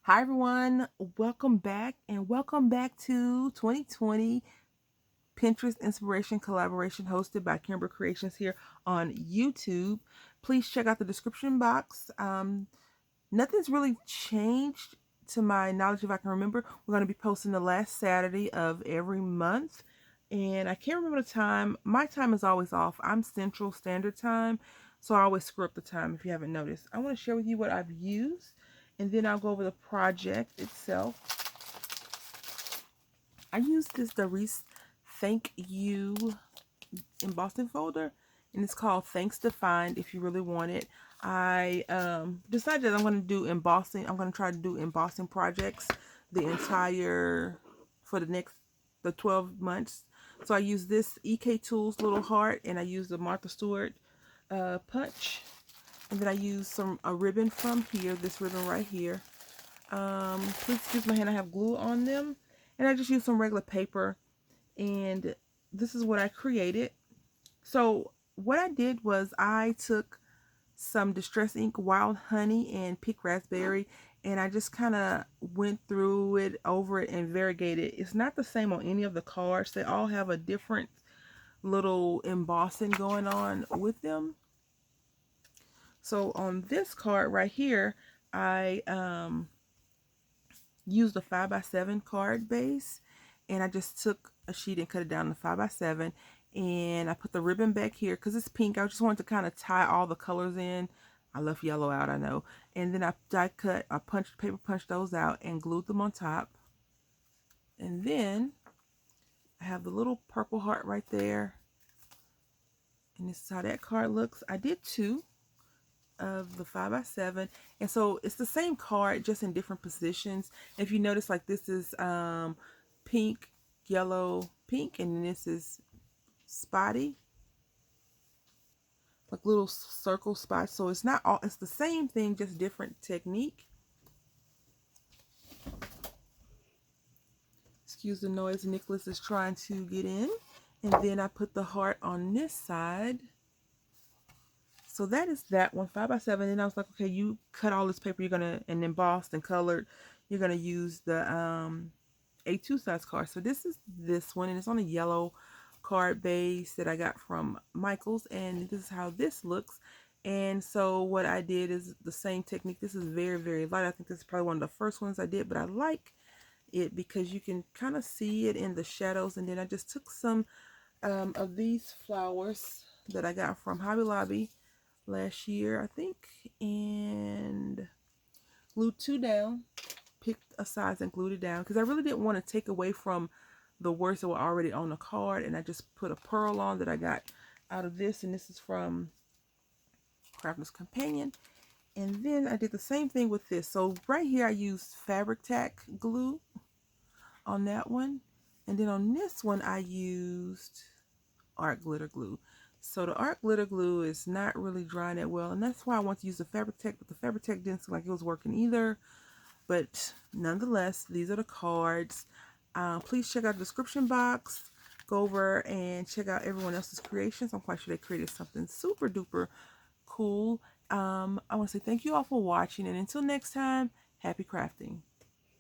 Hi everyone, welcome back to 2020 Pinterest Inspiration Collaboration hosted by Kimber Creations here on YouTube. Please check out the description box. Nothing's really changed to my knowledge if I can remember. We're going to be posting the last Saturday of every month. And I can't remember the time. My time is always off. I'm Central Standard Time, so I always screw up the time if you haven't noticed. I want to share with you what I've used, and then I'll go over the project itself. I used the Reese Thank You embossing folder, and it's called Thanks to Find if you really want it. I decided that I'm going to do embossing. I'm going to try to do embossing projects for the 12 months. So I use this EK Tools little heart, and I use the Martha Stewart punch, and then I use a ribbon from here, this ribbon right here. Please excuse my hand, I have glue on them, and I just use some regular paper, and this is what I created. So what I did was I took some Distress Ink Wild Honey and Pink Raspberry, and I just kind of went through it, over it, and variegated. It's not the same on any of the cards. They all have a different little embossing going on with them. So on this card right here, I used a 5x7 card base, and I just took a sheet and cut it down to 5x7, and I put the ribbon back here because it's pink. I just wanted to kind of tie all the colors in. I left yellow out, I know. And then I paper punched those out and glued them on top. And then I have the little purple heart right there, and this is how that card looks. I did two of the 5x7, and so it's the same card just in different positions. If you notice, like, this is pink, yellow, pink, and then this is spotty, like little circle spots. So it's not all, it's the same thing, just different technique. Excuse the noise, Nicholas is trying to get in. And then I put the heart on this side. So that is that one, 5x7. And I was like, okay, you cut all this paper, you're gonna, and embossed and colored, you're gonna use the A2 size card. So this is this one, and it's on a yellow card base that I got from Michael's, and this is how this looks. And so what I did is the same technique. This is very, very light. I think this is probably one of the first ones I did, but I like it because you can kind of see it in the shadows. And then I just took some of these flowers that I got from Hobby Lobby last year, I think, and glued two down, picked a size and glued it down because I really didn't want to take away from the words that were already on the card. And I just put a pearl on that I got out of this, and this is from Crafter's Companion. And then I did the same thing with this. So right here I used fabric tack glue on that one, and then on this one I used art glitter glue. So the art glitter glue is not really drying that well, and that's why I want to use the fabric tack, but the fabric tack didn't seem like it was working either. But nonetheless, these are the cards. Please check out the description box. Go over and check out everyone else's creations. I'm quite sure they created something super duper cool. I want to say thank you all for watching, and until next time, happy crafting.